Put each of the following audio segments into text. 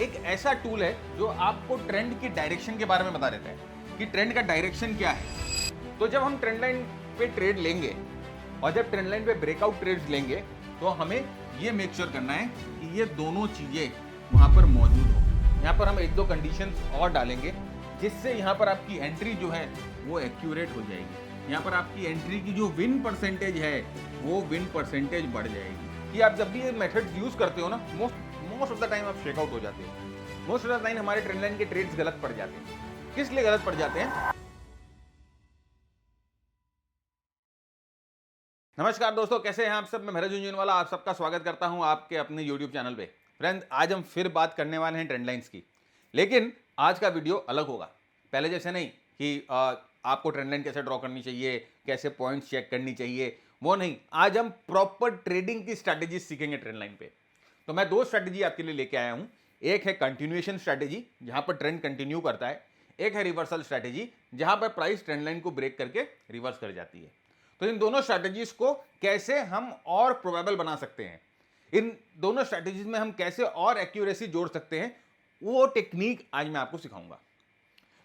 एक ऐसा टूल है जो आपको ट्रेंड की डायरेक्शन के बारे में बता देता है कि ट्रेंड का डायरेक्शन क्या है। तो जब हम ट्रेंड लाइन पे ट्रेड लेंगे और जब ट्रेंड लाइन पे ब्रेकआउट ट्रेड्स लेंगे तो हमें ये मेक श्योर करना है कि ये दोनों चीजें वहां पर मौजूद हो। यहाँ पर हम एक दो कंडीशंस और डालेंगे जिससे यहाँ पर आपकी एंट्री जो है वो एक्यूरेट हो जाएगी। यहाँ पर आपकी एंट्री की जो विन परसेंटेज है वो विन परसेंटेज बढ़ जाएगी। कि आप जब भी ये मेथड यूज करते हो ना, मोस्ट ऑफ द टाइम आप चेकआउट हो जाते हो। मोस्ट ऑफ द टाइम हमारे ट्रेंड लाइन के ट्रेड्स गलत पड़ जाते हैं। किस लिए गलत पड़ जाते हैं? नमस्कार दोस्तों, कैसे हैं आप सब? मैं महराज झुंझुनवाला आप सबका स्वागत करता हूं आपके अपने YouTube चैनल पे। फ्रेंड, आज हम फिर बात करने वाले हैं ट्रेंड लाइंस की, लेकिन आज का वीडियो अलग होगा। पहले जैसे नहीं कि आपको ट्रेंड लाइन कैसे ड्रॉ करनी चाहिए, कैसे पॉइंट्स चेक करनी चाहिए, वो नहीं। आज हम प्रॉपर ट्रेडिंग की स्ट्रैटेजी सीखेंगे ट्रेंड लाइन पे। तो मैं दो स्ट्रैटेजी आपके लिए लेके आया हूं। एक है कंटिन्यूएशन स्ट्रैटेजी, जहां पर ट्रेंड कंटिन्यू करता है। एक है रिवर्सल स्ट्रैटेजी, जहां पर प्राइस ट्रेंड लाइन को ब्रेक करके रिवर्स कर जाती है। तो इन दोनों स्ट्रैटेजीज को कैसे हम और प्रोबेबल बना सकते हैं, इन दोनों स्ट्रैटेजीज में हम कैसे और एक्यूरेसी जोड़ सकते हैं, वो टेक्निक आज मैं आपको सिखाऊंगा।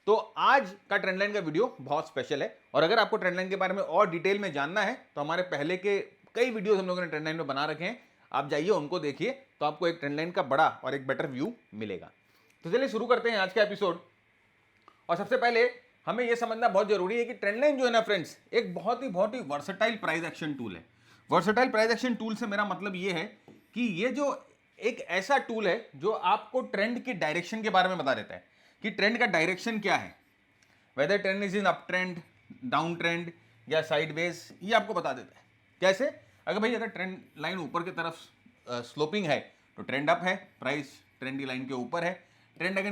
तो आज का ट्रेंड लाइन का वीडियो बहुत स्पेशल है, और अगर आपको ट्रेंड लाइन के बारे में और डिटेल में जानना है तो हमारे पहले के कई वीडियोस हम लोगों ने ट्रेंड लाइन में बना रखे हैं, आप जाइए उनको देखिए, तो आपको एक ट्रेंड लाइन का बड़ा और एक बेटर व्यू मिलेगा। तो चलिए शुरू करते हैं आज का एपिसोड। और सबसे पहले हमें यह समझना बहुत जरूरी है कि ट्रेंड लाइन जो है ना फ्रेंड्स, एक बहुत ही वर्सेटाइल प्राइस एक्शन टूल है। वर्सेटाइल प्राइस एक्शन टूल से मेरा मतलब यह है कि ये जो एक ऐसा टूल है जो आपको ट्रेंड की डायरेक्शन के बारे में बता देता है कि ट्रेंड का डायरेक्शन क्या है, whether trend is in up trend, down trend या साइडवेज, ये आपको बता देता है। कैसे? अगर भाई अगर ट्रेंड लाइन ऊपर की तरफ स्लोपिंग है तो ट्रेंड अप है, प्राइस ट्रेंड की लाइन के ऊपर है। ट्रेंड लाइन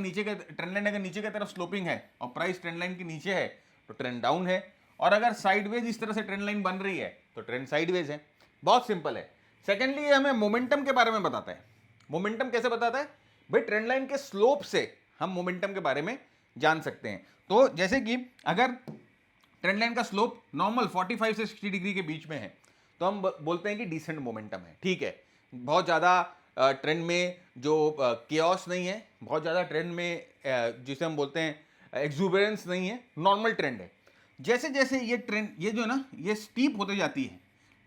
अगर नीचे की तरफ स्लोपिंग है और प्राइस ट्रेंड लाइन के नीचे है तो ट्रेंड डाउन है। और अगर साइडवेज इस तरह से ट्रेंड लाइन बन रही है तो ट्रेंड साइडवेज है। बहुत सिंपल है। सेकेंडली, ये हमें मोमेंटम के बारे में बताता है। मोमेंटम कैसे बताता है? भाई ट्रेंड लाइन के स्लोप से हम मोमेंटम के बारे में जान सकते हैं। तो जैसे कि अगर ट्रेंड लाइन का स्लोप नॉर्मल 45 से 60 डिग्री के बीच में है तो हम बोलते हैं कि डिसेंट मोमेंटम है। ठीक है, बहुत ज़्यादा ट्रेंड में जो केओस नहीं है, बहुत ज़्यादा ट्रेंड में जिसे हम बोलते हैं एक्सुबरेंस नहीं है, नॉर्मल ट्रेंड है। जैसे जैसे ये ट्रेंड ये जो ना ये स्टीप होते जाती है,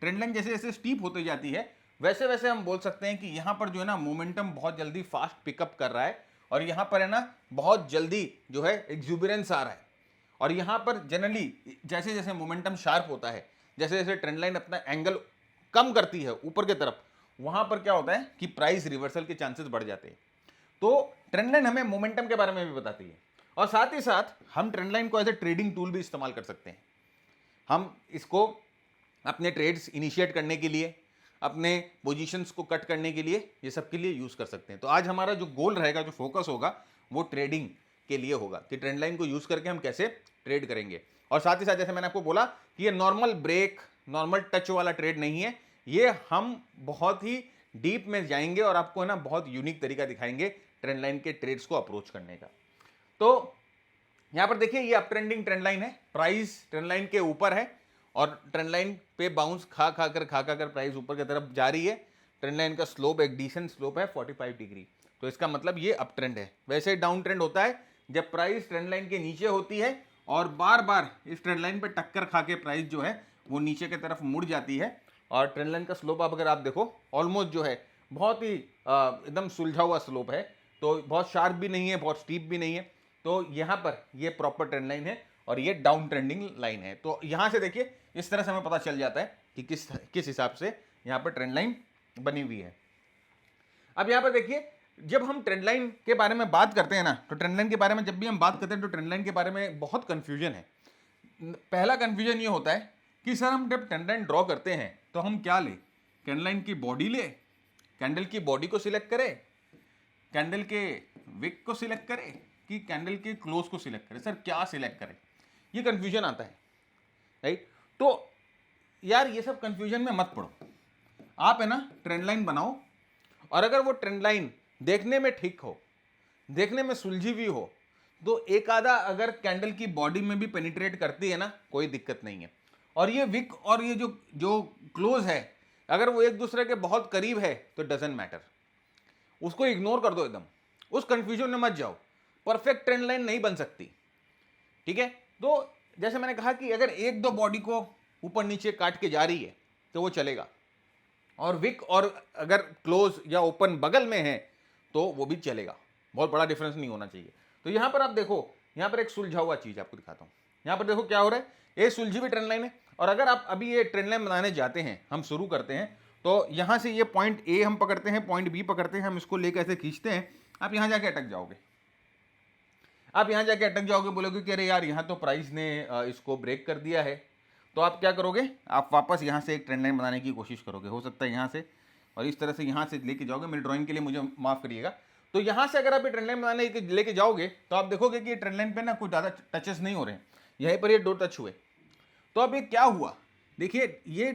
ट्रेंड लाइन जैसे जैसे स्टीप होते जाती है वैसे वैसे हम बोल सकते हैं कि यहाँ पर जो है ना मोमेंटम बहुत जल्दी फास्ट पिकअप कर रहा है, और यहाँ पर है ना बहुत जल्दी जो है एक्सुबरेंस आ रहा है। और यहाँ पर जनरली जैसे जैसे मोमेंटम शार्प होता है, जैसे जैसे ट्रेंड लाइन अपना एंगल कम करती है ऊपर की तरफ, वहां पर क्या होता है कि प्राइस रिवर्सल के चांसेस बढ़ जाते हैं। तो ट्रेंड लाइन हमें मोमेंटम के बारे में भी बताती है, और साथ ही साथ हम ट्रेंड लाइन को एज ए ट्रेडिंग टूल भी इस्तेमाल कर सकते हैं। हम इसको अपने ट्रेड्स इनिशिएट करने के लिए, अपने पोजीशंस को कट करने के लिए, ये सब के लिए यूज कर सकते हैं। तो आज हमारा जो गोल रहेगा, जो फोकस होगा, वो ट्रेडिंग के लिए होगा कि ट्रेंड लाइन को यूज करके हम कैसे ट्रेड करेंगे। और साथ ही साथ जैसे मैंने आपको बोला कि ये नॉर्मल ब्रेक, नॉर्मल टच वाला ट्रेड नहीं है, ये हम बहुत ही डीप में जाएंगे और आपको है ना बहुत यूनिक तरीका दिखाएंगे ट्रेंड लाइन के ट्रेड्स को अप्रोच करने का। तो यहां पर देखिए, ये अप ट्रेंडिंग ट्रेंड लाइन है, प्राइस ट्रेंड लाइन के ऊपर है और ट्रेंड लाइन पे बाउंस खा कर प्राइस ऊपर की तरफ जा रही है। ट्रेंड लाइन का स्लोप एक डिसेंट स्लोप है 45 डिग्री, तो इसका मतलब ये अप ट्रेंड है। वैसे डाउन ट्रेंड होता है जब प्राइस ट्रेंड लाइन के नीचे होती है और बार बार इस ट्रेंड लाइन पे टक्कर खा के प्राइस जो है वो नीचे की तरफ मुड़ जाती है। और ट्रेंड लाइन का स्लोप अगर आप देखो, ऑलमोस्ट जो है बहुत ही एकदम सुलझा हुआ स्लोप है, तो बहुत शार्प भी नहीं है, बहुत स्टीप भी नहीं है। तो यहाँ पर ये प्रॉपर ट्रेंड लाइन है और ये डाउन ट्रेंडिंग लाइन है। तो यहाँ से देखिए, इस तरह से हमें पता चल जाता है कि किस हिसाब से यहाँ पर ट्रेंड लाइन बनी हुई है। अब यहाँ पर देखिए, जब हम ट्रेंड लाइन के बारे में बात करते हैं ना, तो ट्रेंड लाइन के बारे में जब भी हम बात करते हैं तो ट्रेंड लाइन के बारे में बहुत कंफ्यूजन है। पहला कंफ्यूजन ये होता है कि सर हम जब ट्रेंड लाइन ड्रॉ करते हैं तो हम क्या ले, ट्रेंड लाइन की बॉडी ले, कैंडल की बॉडी को सिलेक्ट करें, कैंडल के विक को सिलेक्ट करें, कि कैंडल के क्लोज को सिलेक्ट करें? सर क्या सिलेक्ट करें, ये कंफ्यूजन आता है, राइट? तो यार ये सब कंफ्यूजन में मत पड़ो। आप है ना ट्रेंड लाइन बनाओ, और अगर वो ट्रेंड लाइन देखने में ठीक हो, देखने में सुलझी हुई हो, तो एक आधा अगर कैंडल की बॉडी में भी पेनिट्रेट करती है ना, कोई दिक्कत नहीं है। और ये विक और ये जो क्लोज है, अगर वो एक दूसरे के बहुत करीब है तो डजंट मैटर, उसको इग्नोर कर दो एकदम। उस कंफ्यूजन में मत जाओ, परफेक्ट ट्रेंड लाइन नहीं बन सकती, ठीक है। तो जैसे मैंने कहा कि अगर एक दो बॉडी को ऊपर नीचे काट के जा रही है तो वो चलेगा, और विक और अगर क्लोज या ओपन बगल में है तो वो भी चलेगा, बहुत बड़ा डिफरेंस नहीं होना चाहिए। तो यहां पर आप देखो, यहां पर एक सुलझा हुआ चीज आपको दिखाता हूं। यहां पर देखो क्या हो रहा है, ये सुलझी हुई ट्रेंड लाइन है, और अगर आप अभी ये ट्रेंड लाइन बनाने जाते हैं, हम शुरू करते हैं, तो यहां से ये पॉइंट ए हम पकड़ते हैं, पॉइंट बी पकड़ते हैं, हम इसको लेकर ऐसे खींचते हैं, आप यहां जाके अटक जाओगे। आप यहां जाके अटक जाओगे, बोलोगे कि अरे यार यहां तो प्राइस ने इसको ब्रेक कर दिया है। तो आप क्या करोगे, आप वापस यहां से एक ट्रेंड लाइन बनाने की कोशिश करोगे, हो सकता है यहां से, और इस तरह से यहां से लेके जाओगे। मेरी ड्राइंग के लिए मुझे माफ करिएगा। तो यहां से अगर आप ये ट्रेंड लाइन बनाने लेके जाओगे तो आप देखोगे कि ये ट्रेंड लाइन पे ना कुछ ज़्यादा टचेस नहीं हो रहे हैं, यहीं पर ये 2 टच हुए। तो अब ये क्या हुआ, देखिए ये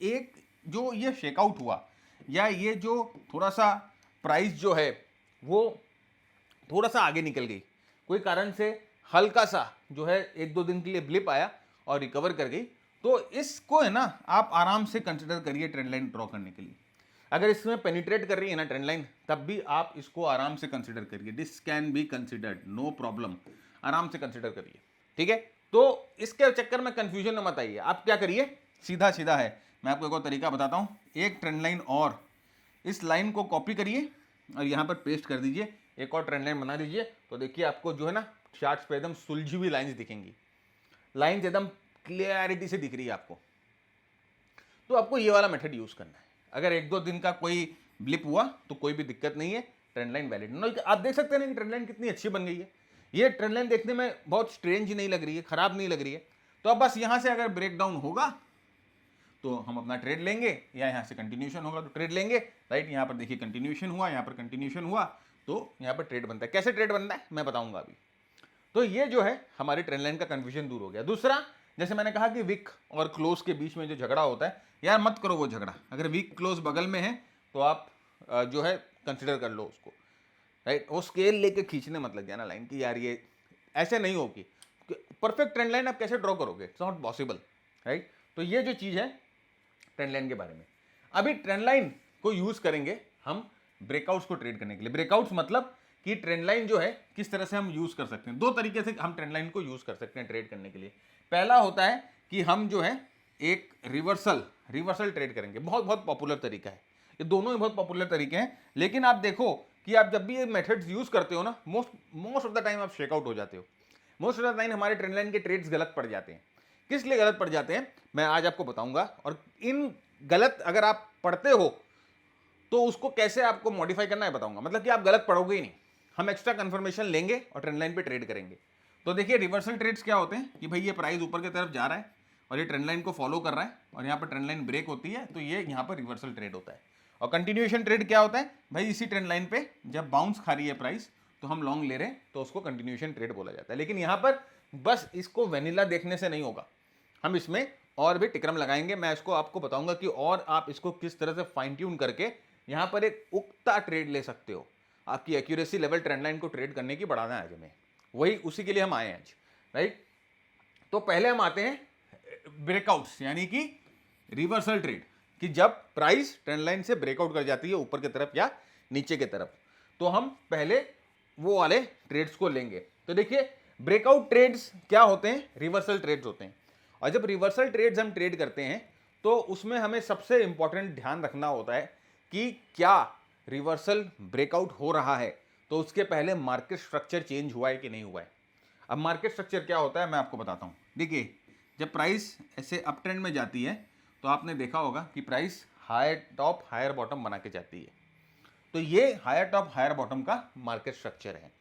एक जो ये शेकआउट हुआ, या ये जो थोड़ा सा प्राइस जो है वो थोड़ा सा आगे निकल गई, कोई कारण से हल्का सा जो है 1-2 दिन के लिए ब्लिप आया और रिकवर कर गई, तो इसको है ना आप आराम से कंसिडर करिए ट्रेंड लाइन ड्रॉ करने के लिए। अगर इसमें पेनिट्रेट कर रही है ना ट्रेंड लाइन, तब भी आप इसको आराम से कंसिडर करिए, this can be considered, no problem, आराम से कंसिडर करिए, ठीक है। तो इसके चक्कर में कंफ्यूजन में मत आइए, आप क्या करिए, सीधा सीधा है, मैं आपको एक और तरीका बताता हूं। एक ट्रेंड लाइन और इस लाइन को कॉपी करिए और यहां पर पेस्ट कर दीजिए, एक और ट्रेंड लाइन बना दीजिए, तो देखिए आपको जो है ना चार्ट्स पे एकदम सुलझी हुई लाइंस दिखेंगी, लाइंस एकदम क्लियरिटी से दिख रही है आपको। तो आपको ये वाला मेथड यूज करना है। अगर 1-2 दिन का कोई ब्लिप हुआ तो कोई भी दिक्कत नहीं है, ट्रेंड लाइन वैलिड। आप देख सकते हैं ना कि ट्रेंड लाइन कितनी अच्छी बन गई है। ये ट्रेंड लाइन देखने में बहुत स्ट्रेंज नहीं लग रही है, खराब नहीं लग रही है। तो अब बस यहां से अगर ब्रेक डाउन होगा तो हम अपना ट्रेड लेंगे, या यहाँ से कंटिन्यूशन होगा तो ट्रेड लेंगे, राइट। यहाँ पर देखिए कंटिन्यूशन हुआ, यहाँ पर कंटिन्यूशन हुआ, तो यहाँ पर ट्रेड बनता है। कैसे ट्रेड बनता है मैं बताऊंगा अभी। तो ये जो है हमारी ट्रेंड लाइन का कंफ्यूजन दूर हो गया। दूसरा, जैसे मैंने कहा कि विक और क्लोज के बीच में जो झगड़ा होता है, यार मत करो वो झगड़ा। अगर विक क्लोज बगल में है तो आप जो है कंसिडर कर लो उसको, राइट। वो स्केल लेके खींचने मत लग जाना लाइन की, यार ये ऐसे नहीं होगी। परफेक्ट ट्रेंड लाइन आप कैसे ड्रॉ करोगे, इट्स नॉट पॉसिबल, राइट। तो ये जो चीज़ है ट्रेंड लाइन के बारे में। अभी ट्रेंड लाइन को यूज करेंगे हम ब्रेकआउट्स को ट्रेड करने के लिए। ब्रेकआउट्स मतलब कि ट्रेंड लाइन जो है किस तरह से हम यूज कर सकते हैं। 2 तरीके से हम ट्रेंड लाइन को यूज कर सकते हैं ट्रेड करने के लिए। पहला होता है कि हम जो है एक रिवर्सल ट्रेड करेंगे, बहुत बहुत पॉपुलर तरीका है। ये दोनों ही बहुत पॉपुलर तरीके हैं, लेकिन आप देखो कि आप जब भी ये मेथड्स यूज करते हो ना, मोस्ट ऑफ द टाइम आप शेकआउट हो जाते हो। मोस्ट ऑफ द टाइम हमारे ट्रेंड लाइन के ट्रेड्स गलत पड़ जाते हैं। किस लिए गलत पड़ जाते हैं मैं आज आपको बताऊंगा, और इन गलत अगर आप पढ़ते हो तो उसको कैसे आपको मॉडिफाई करना है बताऊंगा। मतलब कि आप गलत पढ़ोगे ही नहीं, हम एक्स्ट्रा कंफर्मेशन लेंगे और ट्रेंड लाइन पे ट्रेड करेंगे। तो देखिए रिवर्सल ट्रेड्स क्या होते हैं कि भाई ये प्राइस ऊपर की तरफ जा रहा है और ये ट्रेंड लाइन को फॉलो कर रहा है, और यहाँ पर ट्रेंड लाइन ब्रेक होती है, तो ये यहाँ पर रिवर्सल ट्रेड होता है। और कंटिन्यूएशन ट्रेड क्या होता है, भाई इसी ट्रेंड लाइन पे जब बाउंस खा रही है प्राइस तो हम लॉन्ग ले रहे हैं, तो उसको कंटिन्यूएशन ट्रेड बोला जाता है। लेकिन यहाँ पर बस इसको वेनिला देखने से नहीं होगा, हम इसमें और भी टिक्रम लगाएंगे। मैं इसको आपको बताऊंगा कि और आप इसको किस तरह से फाइन ट्यून करके यहाँ पर एक उगता ट्रेड ले सकते हो। आपकी एक्यूरेसी लेवल ट्रेंड लाइन को ट्रेड करने की बढ़ाना है आज हमें, वही उसी के लिए हम आए हैं आज, राइट। तो पहले हम आते हैं ब्रेकआउट्स, यानी कि रिवर्सल ट्रेड, कि जब प्राइस ट्रेंड लाइन से ब्रेकआउट कर जाती है ऊपर की तरफ या नीचे की तरफ, तो हम पहले वो वाले ट्रेड्स को लेंगे। तो देखिए ब्रेकआउट ट्रेड्स क्या होते हैं, रिवर्सल ट्रेड्स होते हैं। और जब रिवर्सल ट्रेड्स हम ट्रेड करते हैं तो उसमें हमें सबसे इंपॉर्टेंट ध्यान रखना होता है कि क्या रिवर्सल ब्रेकआउट हो रहा है तो उसके पहले मार्केट स्ट्रक्चर चेंज हुआ है कि नहीं हुआ है। अब मार्केट स्ट्रक्चर क्या होता है मैं आपको बताता हूँ। देखिए जब प्राइस ऐसे अप ट्रेंड में जाती है तो आपने देखा होगा कि price higher top higher bottom बना के जाती है, तो ये हायर टॉप हायर बॉटम का मार्केट स्ट्रक्चर है।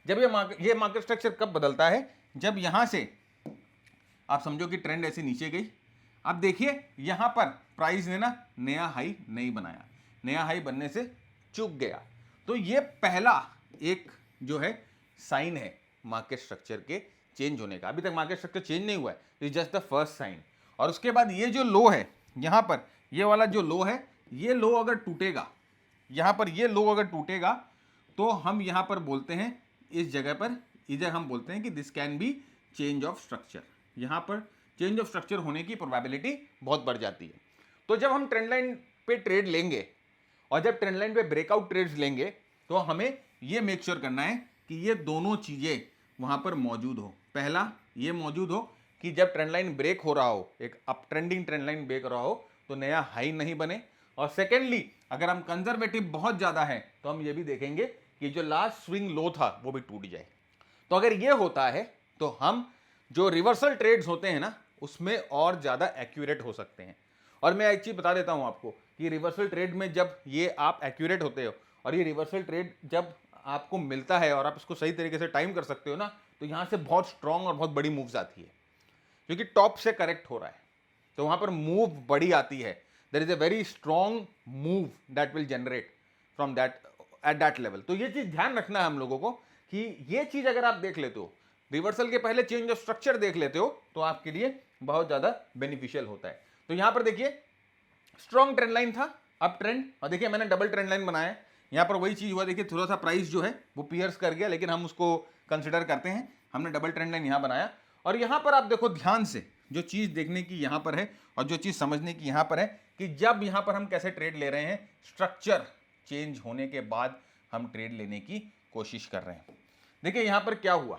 जब ये मार्केट स्ट्रक्चर कब बदलता है, जब यहाँ से आप समझो कि ट्रेंड ऐसे नीचे गई। अब देखिए यहाँ पर प्राइस ने ना नया हाई नहीं बनाया, नया हाई बनने से चूक गया, तो ये पहला एक जो है साइन है मार्केट स्ट्रक्चर के चेंज होने का। अभी तक मार्केट स्ट्रक्चर चेंज नहीं हुआ है, it just the first sign. और उसके बाद ये जो लो है यहाँ पर, ये वाला जो लो है, ये लो अगर टूटेगा, यहाँ पर ये लो अगर टूटेगा तो हम यहाँ पर बोलते हैं इस जगह पर इधर हम बोलते हैं कि this can B change of structure. यहाँ पर चेंज ऑफ स्ट्रक्चर होने की प्रोबेबिलिटी बहुत बढ़ जाती है। तो जब हम ट्रेंड लाइन पे ट्रेड लेंगे और जब ट्रेंड लाइन पे ब्रेकआउट ट्रेड्स लेंगे तो हमें ये मेक श्योर करना है कि ये दोनों चीज़ें वहाँ पर मौजूद हो। पहला ये मौजूद हो कि जब ट्रेंड लाइन ब्रेक हो रहा हो, एक up trending trend line break हो रहा हो, तो नया हाई नहीं बने। और सेकेंडली अगर हम कंजर्वेटिव बहुत ज़्यादा है तो हम ये भी देखेंगे कि जो लास्ट स्विंग लो था वो भी टूट जाए। तो अगर ये होता है तो हम जो रिवर्सल ट्रेड्स होते हैं ना उसमें और ज़्यादा एक्यूरेट हो सकते हैं। और मैं एक चीज़ बता देता हूँ आपको कि रिवर्सल ट्रेड में जब ये आप एक्यूरेट होते हो और ये रिवर्सल ट्रेड जब आपको मिलता है और आप इसको सही तरीके से टाइम कर सकते हो ना, तो यहाँ से बहुत स्ट्रांग और बहुत बड़ी मूव्स आती है, क्योंकि टॉप से करेक्ट हो रहा है तो वहाँ पर मूव बड़ी आती है। There is a very strong move that will generate from that at that level. तो ये चीज़ ध्यान रखना है हम लोगों को कि ये चीज़ अगर आप देख लेते हो, रिवर्सल के पहले चेंज ऑफ स्ट्रक्चर देख लेते हो, तो आपके लिए बहुत ज़्यादा बेनिफिशियल होता है। तो यहाँ पर देखिए स्ट्रॉन्ग ट्रेंड लाइन था, अप ट्रेंड, और देखिए मैंने डबल ट्रेंड लाइन बनाया। यहाँ पर वही चीज़ हुआ, देखिए थोड़ा सा प्राइस जो है वो पियर्स कर गया, लेकिन हम उसको कंसिडर करते हैं। हमने डबल ट्रेंड लाइन यहाँ बनाया और यहाँ पर आप देखो ध्यान से, जो चीज़ देखने की यहाँ पर है और जो चीज़ समझने की यहाँ पर है कि जब यहाँ पर हम कैसे ट्रेड ले रहे हैं, स्ट्रक्चर चेंज होने के बाद हम ट्रेड लेने की कोशिश कर रहे हैं। देखिए यहाँ पर क्या हुआ,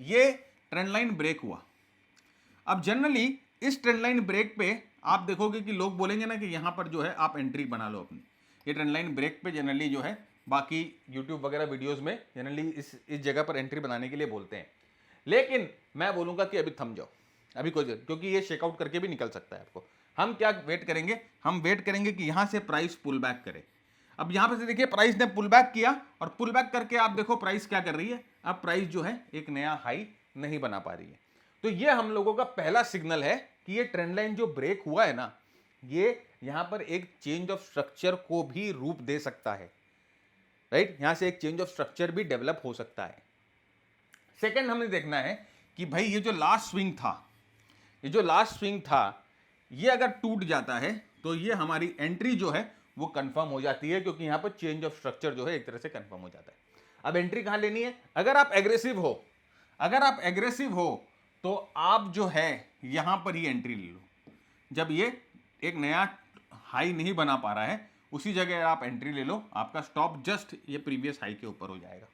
ये ट्रेंड लाइन ब्रेक हुआ। अब जनरली इस ट्रेंड लाइन ब्रेक पे आप देखोगे कि लोग बोलेंगे ना कि यहाँ पर जो है आप एंट्री बना लो अपनी। ये ट्रेंड लाइन ब्रेक पे जनरली जो है बाकी यूट्यूब वगैरह वीडियोस में जनरली इस जगह पर एंट्री बनाने के लिए बोलते हैं, लेकिन मैं बोलूँगा कि अभी थम जाओ, अभी कोई, क्योंकि ये चेकआउट करके भी निकल सकता है आपको। हम क्या वेट करेंगे, हम वेट करेंगे कि यहाँ से प्राइस पुल बैक करे। अब यहाँ पर से देखिए प्राइस ने पुल बैक किया और पुल बैक करके आप देखो प्राइस क्या कर रही है, अब प्राइस जो है एक नया हाई नहीं बना पा रही है। तो ये हम लोगों का पहला सिग्नल है कि ये ट्रेंड लाइन जो ब्रेक हुआ है ना, ये यहां पर एक चेंज ऑफ स्ट्रक्चर को भी रूप दे सकता है, राइट। यहां से एक चेंज ऑफ स्ट्रक्चर भी डेवलप हो सकता है। सेकंड हमें देखना है कि भाई ये जो लास्ट स्विंग था, ये जो लास्ट स्विंग था, ये अगर टूट जाता है तो ये हमारी एंट्री जो है वो कंफर्म हो जाती है, क्योंकि यहां पर चेंज ऑफ स्ट्रक्चर जो है एक तरह से कंफर्म हो जाता है। अब एंट्री कहां लेनी है, अगर आप एग्रेसिव हो, अगर आप एग्रेसिव हो तो आप जो है यहां पर ही एंट्री ले लो। जब ये एक नया हाई नहीं बना पा रहा है उसी जगह आप एंट्री ले लो, आपका स्टॉप जस्ट ये प्रीवियस हाई के ऊपर हो जाएगा।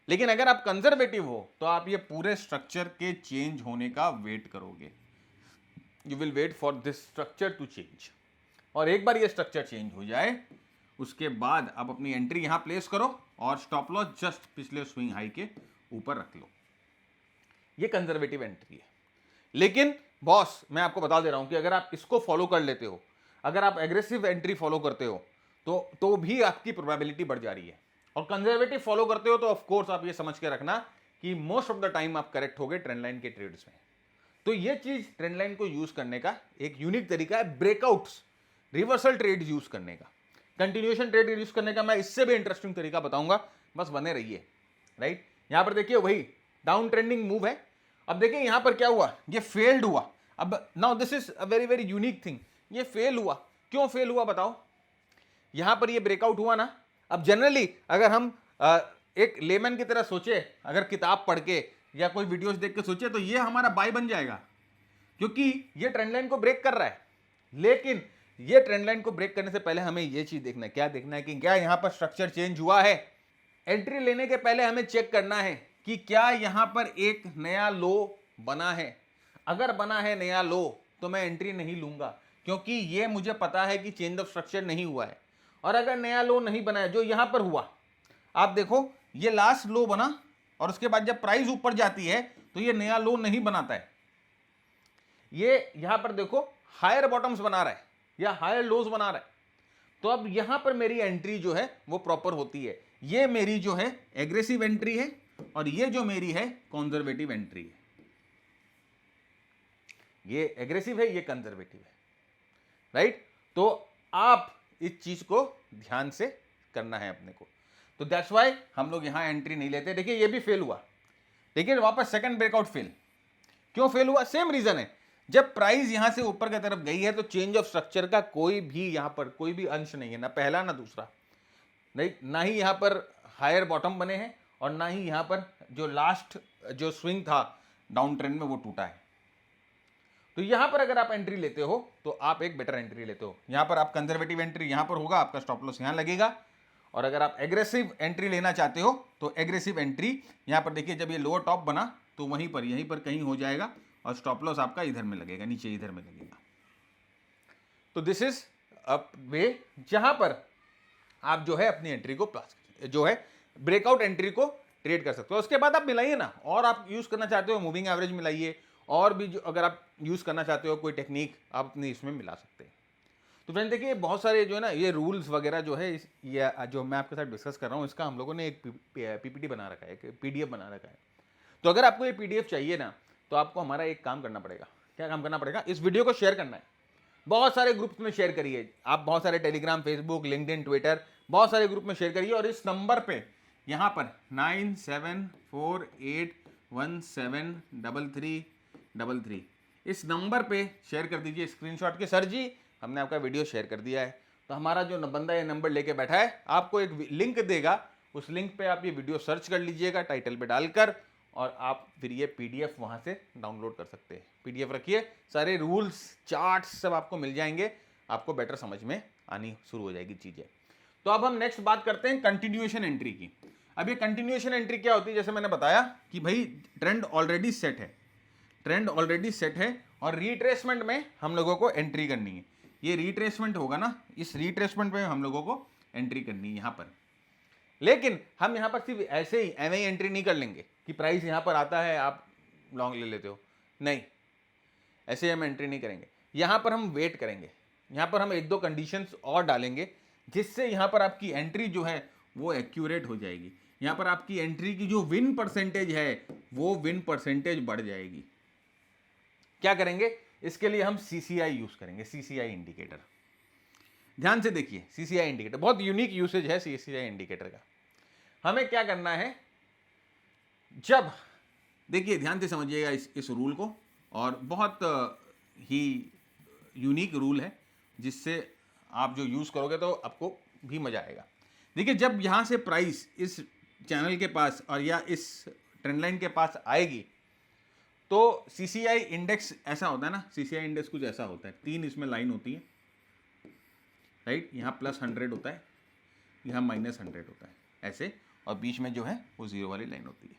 लेकिन अगर आप कंजर्वेटिव हो तो आप ये पूरे स्ट्रक्चर के चेंज होने का वेट करोगे, you will wait for this structure to change. और एक बार ये स्ट्रक्चर चेंज हो जाए उसके बाद आप अपनी एंट्री यहां प्लेस करो और स्टॉप लॉस जस्ट पिछले स्विंग हाई के ऊपर रख लो। ये कंजर्वेटिव एंट्री है। लेकिन बॉस मैं आपको बता दे रहा हूं कि अगर आप इसको फॉलो कर लेते हो, अगर आप एग्रेसिव एंट्री फॉलो करते हो तो भी आपकी प्रोबेबिलिटी बढ़ जा रही है। और कंजर्वेटिव फॉलो करते हो तो ऑफ कोर्स आप ये समझ के रखना कि मोस्ट ऑफ द टाइम आप करेक्ट हो गए ट्रेंड लाइन के ट्रेड्स में। तो ये चीज ट्रेंड लाइन को यूज करने का एक यूनिक तरीका है, ब्रेकआउट्स, रिवर्सल ट्रेड यूज करने का, कंटिन्यूएशन ट्रेड यूज करने का मैं इससे भी इंटरेस्टिंग तरीका बताऊंगा, बस बने रहिए, राइट। यहां पर देखिए वही डाउन ट्रेंडिंग मूव है। अब देखिए यहां पर क्या हुआ, ये फेल्ड हुआ। अब now this is a very very unique thing, ये फेल हुआ। क्यों फेल हुआ बताओ, यहां पर ये ब्रेकआउट हुआ ना। अब जनरली अगर हम एक लेमन की तरह सोचे, अगर किताब पढ़ के या कोई वीडियोस देख के सोचे, तो ये हमारा बाय बन जाएगा, क्योंकि ये ट्रेंड लाइन को ब्रेक कर रहा है। लेकिन ये ट्रेंड लाइन को ब्रेक करने से पहले हमें ये चीज देखना है, क्या देखना है कि क्या यहां पर स्ट्रक्चर चेंज हुआ है। एंट्री लेने के पहले हमें चेक करना है कि क्या यहां पर एक नया लो बना है। अगर बना है नया लो तो मैं एंट्री नहीं लूंगा, क्योंकि ये मुझे पता है कि चेंज ऑफ स्ट्रक्चर नहीं हुआ है। और अगर नया लो नहीं बना है, जो यहां पर हुआ, आप देखो ये लास्ट लो बना और उसके बाद जब प्राइस ऊपर जाती है तो ये नया लो नहीं बनाता है। ये यहां पर देखो हायर बॉटम्स बना रहा है या हायर लोज बना रहा है। तो अब यहां पर मेरी एंट्री जो है वो प्रॉपर होती है। ये मेरी जो है एग्रेसिव एंट्री है और ये जो मेरी है कंजर्वेटिव एंट्री है। ये एग्रेसिव है, ये कंजर्वेटिव है, राइट। तो आप इस चीज को ध्यान से करना है अपने को। तो दैट्स व्हाई हम लोग यहां एंट्री नहीं लेते। देखिए ये भी फेल हुआ, लेकिन वापस सेकंड ब्रेकआउट फेल। क्यों फेल हुआ, सेम रीजन है। जब प्राइस यहां से ऊपर की तरफ गई है तो चेंज ऑफ स्ट्रक्चर का कोई भी यहां पर कोई भी अंश नहीं है, ना पहला ना दूसरा, नहीं, ना ही यहां पर हायर बॉटम बने हैं और ना ही यहां पर जो लास्ट जो स्विंग था डाउन ट्रेंड में वो टूटा है। तो यहां पर अगर आप एंट्री लेते हो तो आप एक बेटर एंट्री लेते हो। यहां पर आप कंजर्वेटिव एंट्री यहां पर होगा, आपका स्टॉप लॉस यहां लगेगा और अगर आप एग्रेसिव एंट्री लेना चाहते हो तो एग्रेसिव एंट्री यहाँ पर देखिए, जब ये लोअर टॉप बना तो वहीं पर यहीं पर कहीं हो जाएगा और स्टॉप लॉस आपका इधर में लगेगा, नीचे इधर में लगेगा। तो दिस इज अ वे जहां पर आप जो है अपनी एंट्री को जो है ब्रेकआउट एंट्री को ट्रेड कर सकते हो। उसके बाद आप मिलाइए ना, और आप यूज करना चाहते हो मूविंग एवरेज मिलाइए, और भी जो अगर आप यूज करना चाहते हो कोई टेक्निक आप अपनी इसमें मिला सकते हैं। तो फ्रेंड देखिए, बहुत सारे जो है ना ये रूल्स वगैरह जो है ये जो मैं आपके साथ डिस्कस कर रहा हूँ, इसका हम लोगों ने एक पीपीटी बना रखा है, एक पीडीएफ बना रखा है। तो अगर आपको ये पीडीएफ चाहिए ना, तो आपको हमारा एक काम करना पड़ेगा। क्या काम करना पड़ेगा? इस वीडियो को शेयर करना है, बहुत सारे ग्रुप्स में शेयर करिए। आप बहुत सारे टेलीग्राम, फेसबुक, लिंक्डइन, ट्विटर, बहुत सारे ग्रुप में शेयर करिए। और इस नंबर पे यहाँ पर 9748173333 इस नंबर पे शेयर कर दीजिए स्क्रीनशॉट के, सर जी हमने आपका वीडियो शेयर कर दिया है। तो हमारा जो बंदा ये नंबर लेके बैठा है आपको एक लिंक देगा, उस लिंक पे आप ये वीडियो सर्च कर लीजिएगा टाइटल पे डालकर, और आप फिर ये पीडीएफ वहाँ से डाउनलोड कर सकते हैं। पीडीएफ रखिए, सारे रूल्स, चार्ट्स सब आपको मिल जाएंगे, आपको बेटर समझ में आनी शुरू हो जाएगी चीज़ें। तो अब हम नेक्स्ट बात करते हैं कंटिन्यूएशन एंट्री की। अब ये कंटिन्यूएशन एंट्री क्या होती है? जैसे मैंने बताया कि भाई ट्रेंड ऑलरेडी सेट है, ट्रेंड ऑलरेडी सेट है और रिट्रेसमेंट में हम लोगों को एंट्री करनी है। ये रिट्रेसमेंट होगा ना, इस रिट्रेसमेंट में हम लोगों को एंट्री करनी है यहाँ पर। लेकिन हम यहाँ पर सिर्फ ऐसे ही एम एंट्री नहीं कर लेंगे कि प्राइस यहाँ पर आता है आप लॉन्ग ले लेते हो, नहीं, ऐसे हम एंट्री नहीं करेंगे। यहाँ पर हम वेट करेंगे, यहाँ पर हम एक दो कंडीशंस और डालेंगे जिससे यहाँ पर आपकी एंट्री जो है वो एक्यूरेट हो जाएगी। यहाँ पर आपकी एंट्री की जो विन परसेंटेज है वो विन परसेंटेज बढ़ जाएगी। क्या करेंगे? इसके लिए हम सीसीआई यूज करेंगे, सीसीआई इंडिकेटर। ध्यान से देखिए, सीसीआई इंडिकेटर बहुत यूनिक यूसेज है सीसीआई इंडिकेटर का। हमें क्या करना है, जब देखिए ध्यान से समझिएगा इस रूल को, और बहुत ही यूनिक रूल है जिससे आप जो यूज करोगे तो आपको भी मजा आएगा। देखिए, जब यहां से प्राइस इस चैनल के पास और या इस ट्रेंड लाइन के पास आएगी तो सीसीआई इंडेक्स ऐसा होता है ना, सीसीआई इंडेक्स कुछ ऐसा होता है, 3 इसमें लाइन होती है, राइट, यहाँ +100 होता है, यहाँ -100 होता है, ऐसे, और बीच में जो है वो 0 वाली लाइन होती है।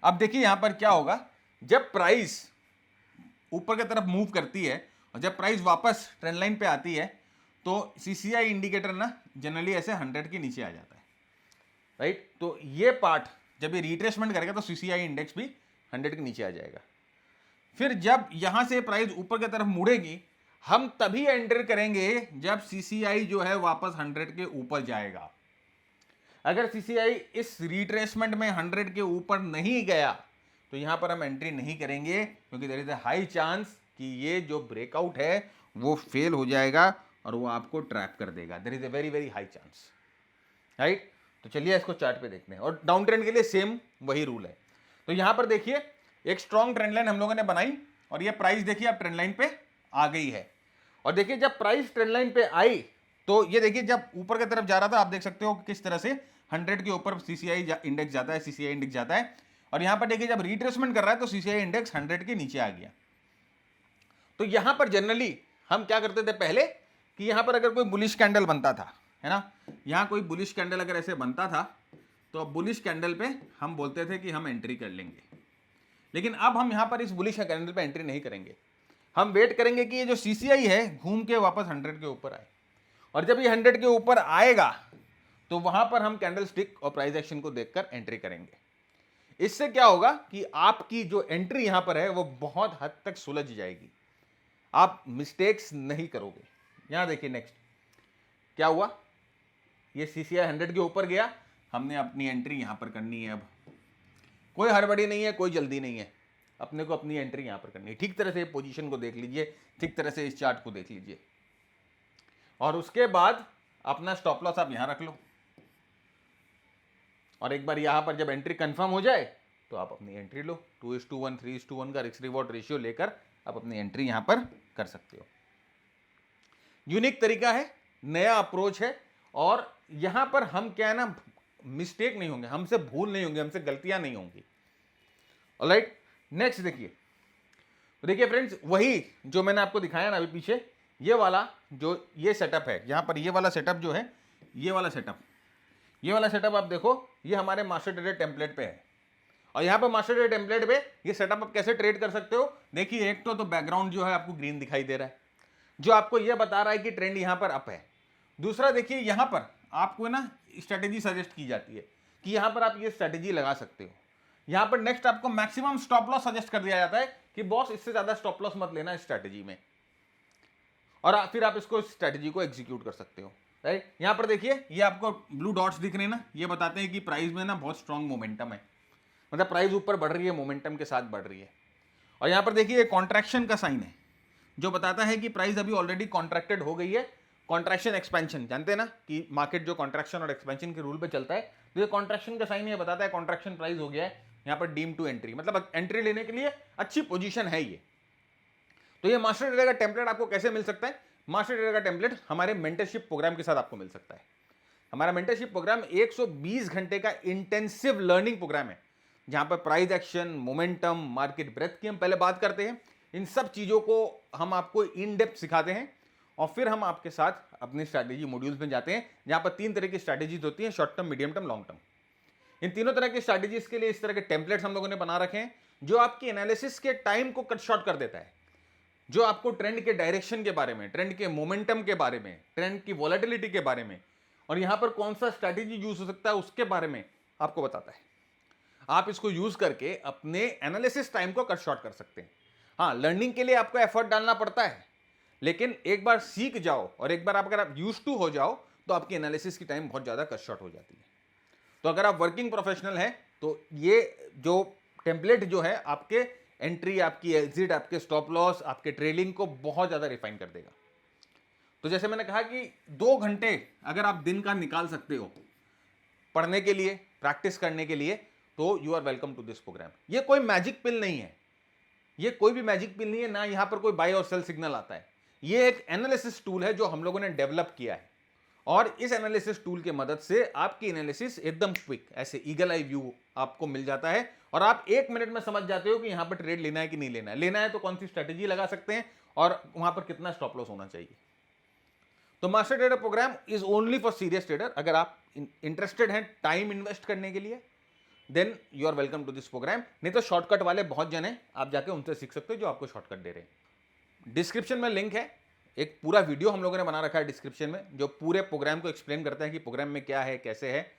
अब देखिए यहाँ पर क्या होगा, जब प्राइस ऊपर की तरफ मूव करती है और जब प्राइस वापस ट्रेंड लाइन पे आती है तो सीसीआई इंडिकेटर ना जनरली ऐसे 100 के नीचे आ जाता है, राइट। तो ये पार्ट जब ये रिट्रेसमेंट करेगा तो सीसीआई इंडेक्स भी 100 के नीचे आ जाएगा। फिर जब यहां से प्राइस ऊपर की तरफ मुड़ेगी, हम तभी एंटर करेंगे जब सीसीआई जो है वापस 100 के ऊपर जाएगा। अगर सीसीआई इस रिट्रेसमेंट में 100 के ऊपर नहीं गया तो यहां पर हम एंट्री नहीं करेंगे, क्योंकि there is a high chance कि ये जो ब्रेकआउट है वो फेल हो जाएगा और वो आपको ट्रैप कर देगा। There is a very very high chance, right. तो चलिए इसको चार्ट पे देखते हैं, और डाउन ट्रेंड के लिए सेम वही रूल है। तो यहां पर देखिए एक स्ट्रॉन्ग ट्रेंड लाइन हम लोगों ने बनाई और ये प्राइस देखिए अब ट्रेंड लाइन पे आ गई है। और देखिए जब प्राइस ट्रेंड लाइन पे आई तो ये देखिए जब ऊपर की तरफ जा रहा था, आप देख सकते हो किस तरह से 100 के ऊपर सीसीआई इंडेक्स जाता है, सीसीआई इंडेक्स जाता है। और यहां पर देखिए जब रिट्रेसमेंट कर रहा है तो सीसीआई इंडेक्स 100 के नीचे आ गया। तो यहां पर जनरली हम क्या करते थे पहले कि यहां पर अगर कोई बुलिश कैंडल बनता था, है ना, यहां कोई बुलिश कैंडल अगर ऐसे बनता था तो बुलिश कैंडल पे हम बोलते थे कि हम एंट्री कर लेंगे। लेकिन अब हम यहां पर इस बुलिश कैंडल पे एंट्री नहीं करेंगे, हम वेट करेंगे कि ये जो सीसीआई है घूम के वापस 100 के ऊपर आए, और जब ये 100 के ऊपर आएगा तो वहां पर हम कैंडल स्टिक और प्राइस एक्शन को देखकर एंट्री करेंगे। इससे क्या होगा कि आपकी जो एंट्री यहां पर है वो बहुत हद तक सुलझ जाएगी, आप मिस्टेक्स नहीं करोगे। यहां देखिए नेक्स्ट क्या हुआ, ये सीसीआई 100 के ऊपर गया, हमने अपनी एंट्री यहां पर करनी है। अब कोई हड़बड़ी नहीं है, कोई जल्दी नहीं है, अपने को अपनी एंट्री यहां पर करनी है। ठीक तरह से पोजीशन को देख लीजिए, ठीक तरह से इस चार्ट को देख लीजिए, और उसके बाद अपना स्टॉप लॉस आप यहां रख लो, और एक बार यहां पर जब एंट्री कंफर्म हो जाए तो आप अपनी एंट्री लो। 2:1, 3:1 का रिस्क रिवॉर्ड रेशियो लेकर आप अपनी एंट्री यहां पर कर सकते हो। यूनिक तरीका है, नया अप्रोच है, और यहां पर हम क्या है ना, मिस्टेक नहीं होंगे, हमसे भूल नहीं होंगे, हमसे गलतियां नहीं होंगी। ऑलराइट, नेक्स्ट देखिए फ्रेंड्स, वही जो मैंने आपको दिखाया ना अभी पीछे, ये वाला जो ये सेटअप है, यहां पर ये वाला सेटअप जो है ये वाला सेटअप आप देखो, ये हमारे मास्टर ट्रेडर टेम्पलेट पे है। और यहाँ पर मास्टर ट्रेडर टेम्पलेट पे ये सेटअप आप कैसे ट्रेड कर सकते हो, देखिए एक तो बैकग्राउंड जो है आपको ग्रीन दिखाई दे रहा है, जो आपको यह बता रहा है कि ट्रेंड यहाँ पर अप है। दूसरा देखिए यहाँ पर आपको ना स्ट्रेटेजी सजेस्ट की जाती है कि यहाँ पर आप ये स्ट्रेटेजी लगा सकते हो। यहाँ पर नेक्स्ट आपको मैक्सिमम स्टॉप लॉस सजेस्ट कर दिया जाता है कि बॉस इससे ज्यादा स्टॉप लॉस मत लेना स्ट्रेटेजी में, और फिर आप इसको स्ट्रेटेजी को एग्जीक्यूट कर सकते हो, राइट। यहाँ पर देखिए ये आपको ब्लू डॉट्स दिख रहे हैं ना, ये बताते हैं कि प्राइस में ना बहुत स्ट्रांग मोमेंटम है, मतलब प्राइस ऊपर बढ़ रही है, मोमेंटम के साथ बढ़ रही है। और यहाँ पर देखिए कॉन्ट्रैक्शन का साइन है जो बताता है कि प्राइस अभी ऑलरेडी कॉन्ट्रैक्टेड हो गई है। कॉन्ट्रैक्शन एक्सपेंशन जानते हैं ना कि मार्केट जो कॉन्ट्रैक्शन और एक्सपेंशन के रूल पे चलता है, तो ये कॉन्ट्रैक्शन का साइन ये बताता है कॉन्ट्रैक्शन प्राइस हो गया है यहाँ पर डीम टू एंट्री, मतलब एंट्री लेने के लिए अच्छी पोजीशन है ये। तो ये मास्टर ट्रेडर का टेम्पलेट आपको कैसे मिल सकता है, मास्टर ट्रेडर का टेम्पलेट हमारे मेंटरशिप प्रोग्राम के साथ आपको मिल सकता है। हमारा मेंटरशिप प्रोग्राम 120 घंटे का इंटेंसिव लर्निंग प्रोग्राम है, जहां पर price action, momentum, market breadth की हम पहले बात करते हैं। इन सब चीजों को हम आपको इन डेप्थ सिखाते हैं और फिर हम आपके साथ अपनी स्ट्रैटेजी मॉड्यूल्स में जाते हैं, जहां पर 3 तरह की स्ट्रैटेजीज होती हैं, short term, medium term, long term. इन तीनों तरह की स्ट्रैटेजीज के लिए इस तरह के टेम्पलेट्स हम लोगों ने बना रखे हैं जो आपकी एनालिसिस के टाइम को कट शॉर्ट कर देता है, जो आपको ट्रेंड के डायरेक्शन के बारे में, ट्रेंड के मोमेंटम के बारे में, ट्रेंड की वॉलेटिलिटी के बारे में और यहां पर कौन सा स्ट्रैटेजी यूज हो सकता है उसके बारे में आपको बताता है। आप इसको यूज करके अपने एनालिसिस टाइम को कट शॉर्ट कर सकते हैं। हाँ, लर्निंग के लिए आपको एफर्ट डालना पड़ता है, लेकिन एक बार सीख जाओ और एक बार अगर आप यूज टू हो जाओ तो आपकी एनालिसिस की टाइम बहुत ज्यादा कट शॉर्ट हो जाती है। तो अगर आप वर्किंग प्रोफेशनल हैं तो ये जो टेम्पलेट जो है आपके एंट्री, आपकी एग्जिट, आपके स्टॉप लॉस, आपके ट्रेडिंग को बहुत ज्यादा रिफाइन कर देगा। तो जैसे मैंने कहा कि 2 घंटे अगर आप दिन का निकाल सकते हो पढ़ने के लिए, प्रैक्टिस करने के लिए, तो you are welcome to this program. ये कोई मैजिक पिल नहीं है, ये कोई भी मैजिक पिल नहीं है, ना यहां पर कोई बाय और सेल सिग्नल आता है। ये एक एनालिसिस टूल है जो हम लोगों ने डेवलप किया है और इस एनालिसिस टूल की मदद से आपकी एनालिसिस एकदम क्विक, ऐसे ईगल आई व्यू आपको मिल जाता है और आप 1 मिनट में समझ जाते हो कि यहां पर ट्रेड लेना है कि नहीं लेना है। लेना है तो कौन सी स्ट्रेटेजी लगा सकते हैं और वहां पर कितना स्टॉप लॉस होना चाहिए। तो master trader program is only for serious trader. अगर आप इंटरेस्टेड हैं टाइम इन्वेस्ट करने के लिए, then you are welcome to this program. नहीं तो शॉर्टकट वाले बहुत जन हैं, आप जाके उनसे सीख सकते हो जो आपको शॉर्टकट दे रहे हैं। डिस्क्रिप्शन में लिंक है, एक पूरा वीडियो हम लोगों ने बना रखा है डिस्क्रिप्शन में जो पूरे प्रोग्राम को एक्सप्लेन करता है कि प्रोग्राम में क्या है, कैसे है।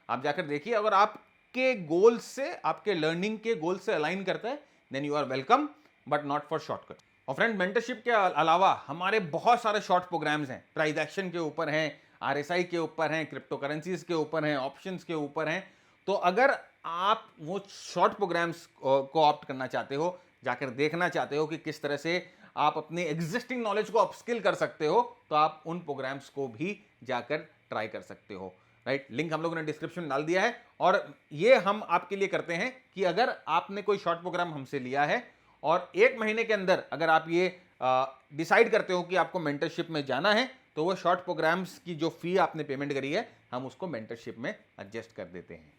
आप जाकर देखिए, अगर आपके गोल से, आपके लर्निंग के गोल से अलाइन करता है, then you are welcome, but not for shortcut. और फ्रेंड, मेंटरशिप के अलावा हमारे बहुत सारे शॉर्ट प्रोग्राम्स हैं, प्राइस एक्शन के ऊपर हैं, RSI के ऊपर हैं, क्रिप्टो करेंसीज के ऊपर हैं, ऑप्शंस के ऊपर हैं। तो अगर आप वो शॉर्ट प्रोग्राम्स को ऑप्ट करना चाहते हो, जाकर देखना चाहते हो कि किस तरह से आप अपने एग्जिस्टिंग नॉलेज को अपस्किल कर सकते हो, तो आप उन प्रोग्राम्स को भी जाकर ट्राई कर सकते हो, राइट। लिंक हम लोगों ने डिस्क्रिप्शन में डाल दिया है। और ये हम आपके लिए करते हैं कि अगर आपने कोई शॉर्ट प्रोग्राम हमसे लिया है और 1 महीने के अंदर अगर आप ये डिसाइड करते हो कि आपको मेंटरशिप में जाना है, तो वो शॉर्ट प्रोग्राम्स की जो फी आपने पेमेंट करी है, हम उसको मेंटरशिप में एडजस्ट कर देते हैं।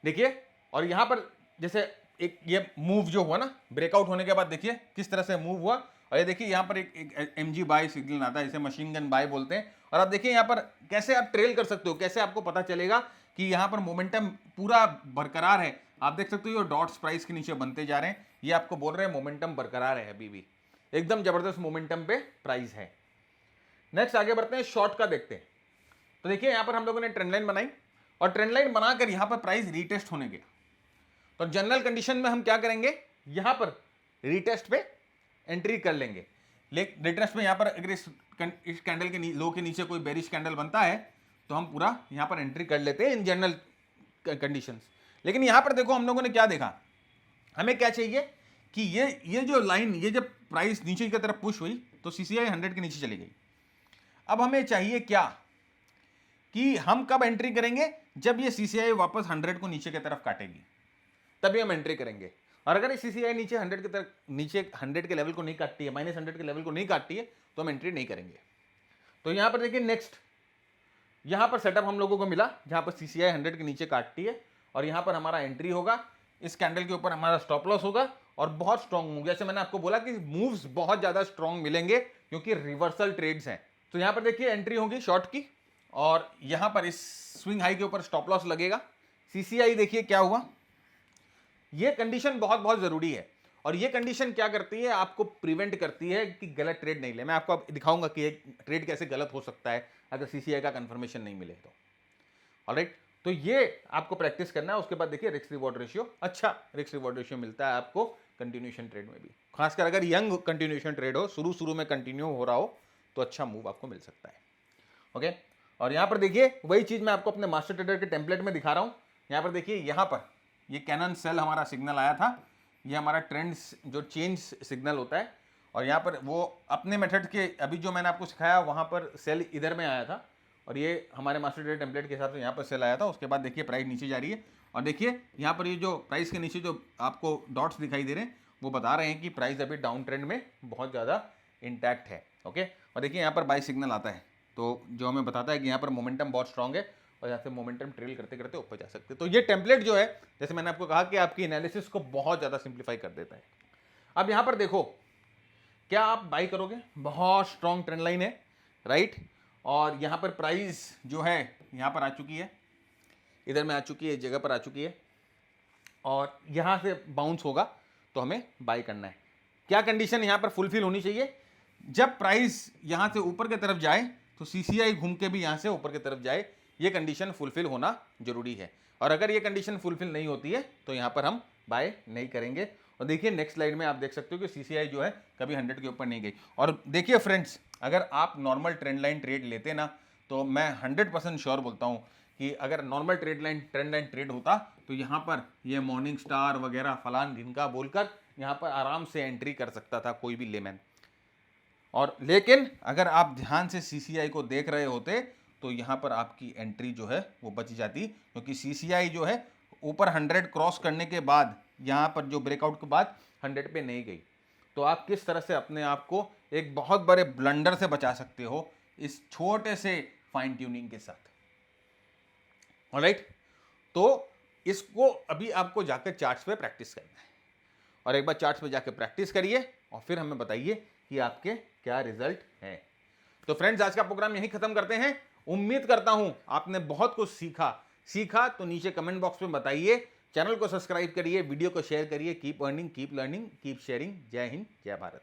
देखिए, और यहां पर जैसे एक ये मूव जो हुआ ना, ब्रेकआउट होने के बाद देखिए किस तरह से मूव हुआ। और ये देखिए यहाँ पर एक MG बाय सिग्नल आता है, इसे मशीन गन बाय बोलते हैं। और आप देखिए यहाँ पर कैसे आप ट्रेल कर सकते हो, कैसे आपको पता चलेगा कि यहाँ पर मोमेंटम पूरा बरकरार है। आप देख सकते हो ये डॉट्स प्राइस के नीचे बनते जा रहे हैं, ये आपको बोल रहे हैं मोमेंटम बरकरार है, अभी भी एकदम जबरदस्त मोमेंटम पे प्राइस है। नेक्स्ट आगे बढ़ते हैं, शॉर्ट का देखते हैं। तो देखिए यहाँ पर हम लोगों ने ट्रेंड लाइन बनाई और ट्रेंड लाइन बनाकर यहाँ पर प्राइस रीटेस्ट होने गया। तो जनरल कंडीशन में हम क्या करेंगे, यहाँ पर रीटेस्ट पे एंट्री कर लेंगे। लेकिन रीटेस्ट में यहाँ पर अगर इस कैंडल के लो के नीचे कोई बेरिश कैंडल बनता है तो हम पूरा यहाँ पर एंट्री कर लेते हैं इन जनरल कंडीशंस। लेकिन यहाँ पर देखो हम लोगों ने क्या देखा, हमें क्या चाहिए कि ये जो लाइन, ये जब प्राइस नीचे की तरफ पुश हुई तो CCI 100 के नीचे चली गई। अब हमें चाहिए क्या कि हम कब एंट्री करेंगे, जब ये CCI वापस 100 को नीचे की तरफ काटेगी, तभी हम एंट्री करेंगे। और अगर CCI नीचे 100 की तरफ, नीचे 100 के लेवल को नहीं काटती है, -100 के लेवल को नहीं काटती है, तो हम एंट्री नहीं करेंगे। तो यहां पर देखिए नेक्स्ट, यहां पर सेटअप हम लोगों को मिला जहां पर CCI 100 के नीचे काटती है और यहां पर हमारा एंट्री होगा, इस कैंडल के ऊपर हमारा स्टॉप लॉस होगा और बहुत स्ट्रॉन्ग मूव। जैसे मैंने आपको बोला कि मूव्स बहुत ज्यादा स्ट्रॉन्ग मिलेंगे क्योंकि रिवर्सल ट्रेड्स हैं। तो यहां पर देखिए एंट्री होगी शॉर्ट की और यहां पर इस स्विंग हाई के ऊपर स्टॉप लॉस लगेगा। सीसीआई देखिए क्या हुआ, ये कंडीशन बहुत बहुत जरूरी है और ये कंडीशन क्या करती है, आपको प्रिवेंट करती है कि गलत ट्रेड नहीं ले। मैं आपको अब दिखाऊंगा कि एक ट्रेड कैसे गलत हो सकता है अगर सीसीआई का कंफर्मेशन नहीं मिले तो। ऑलराइट, तो ये आपको प्रैक्टिस करना है। उसके बाद देखिए रिस्क रिवॉर्ड रेशियो, अच्छा रिस्क रिवॉर्ड रेशियो मिलता है आपको कंटिन्यूएशन ट्रेड में भी, खासकर अगर यंग कंटिन्यूएशन ट्रेड हो, शुरू में कंटिन्यू हो रहा हो तो अच्छा मूव आपको मिल सकता है। ओके, और यहां पर देखिए वही चीज मैं आपको अपने मास्टर ट्रेडर के टेम्पलेट में दिखा रहा हूं। यहां पर देखिए, यहां पर ये कैनन सेल हमारा सिग्नल आया था, ये हमारा ट्रेंड जो चेंज सिग्नल होता है, और यहाँ पर वो अपने मेथड के अभी जो मैंने आपको सिखाया वहाँ पर सेल इधर में आया था और ये हमारे मास्टर ट्रेडर टेम्पलेट के हिसाब से यहाँ पर सेल आया था। उसके बाद देखिए प्राइस नीचे जा रही है और देखिए यहाँ पर ये जो प्राइस के नीचे जो आपको डॉट्स दिखाई दे रहे हैं वो बता रहे हैं कि प्राइस अभी डाउन ट्रेंड में बहुत ज़्यादा इंटैक्ट है। ओके, और देखिए यहाँ पर बाय सिग्नल आता है तो जो हमें बताता है कि यहाँ पर मोमेंटम बहुत स्ट्रांग है और यहाँ से मोमेंटम ट्रेल करते करते ऊपर जा सकते हैं। तो ये टेम्पलेट जो है, जैसे मैंने आपको कहा कि आपकी एनालिसिस को बहुत ज़्यादा सिंप्लीफाई कर देता है। अब यहाँ पर देखो, क्या आप बाई करोगे, बहुत स्ट्रांग ट्रेंड लाइन है, राइट, और यहाँ पर प्राइस जो है यहाँ पर आ चुकी है, इधर में आ चुकी है, जगह पर आ चुकी है और यहाँ से बाउंस होगा तो हमें बाई करना है। क्या कंडीशन यहाँ पर फुलफिल होनी चाहिए, जब प्राइस यहाँ से ऊपर की तरफ जाए तो सीसीआई घूम के भी यहाँ से ऊपर की तरफ जाए, ये कंडीशन फुलफिल होना जरूरी है। और अगर ये कंडीशन फुलफिल नहीं होती है तो यहाँ पर हम बाय नहीं करेंगे। और देखिए नेक्स्ट स्लाइड में आप देख सकते हो कि सीसीआई जो है कभी 100 के ऊपर नहीं गई। और देखिए फ्रेंड्स, अगर आप नॉर्मल ट्रेंड लाइन ट्रेड लेते ना तो मैं 100% श्योर बोलता हूँ कि अगर नॉर्मल ट्रेंड लाइन ट्रेड होता तो यहाँ पर ये मॉर्निंग स्टार वगैरह फलान ढिनका बोलकर यहाँ पर आराम से एंट्री कर सकता था कोई भी लेमैन। और लेकिन अगर आप ध्यान से सीसीआई को देख रहे होते तो यहाँ पर आपकी एंट्री जो है वो बच जाती, क्योंकि सीसीआई जो है ऊपर 100 क्रॉस करने के बाद यहाँ पर जो ब्रेकआउट के बाद 100 पे नहीं गई। तो आप किस तरह से अपने आप को एक बहुत बड़े ब्लंडर से बचा सकते हो इस छोटे से फाइन ट्यूनिंग के साथ। ऑलराइट, तो इसको अभी आपको जाकर चार्ट्स पे प्रैक्टिस करना है और एक बार चार्ट्स पे जाकर प्रैक्टिस करिए और फिर हमें बताइए कि आपके क्या रिजल्ट है। तो फ्रेंड्स, आज का प्रोग्राम यहीं खत्म करते हैं। उम्मीद करता हूं आपने बहुत कुछ सीखा तो नीचे कमेंट बॉक्स में बताइए। चैनल को सब्सक्राइब करिए, वीडियो को शेयर करिए। Keep earning, keep learning, keep sharing. जय हिंद, जय भारत।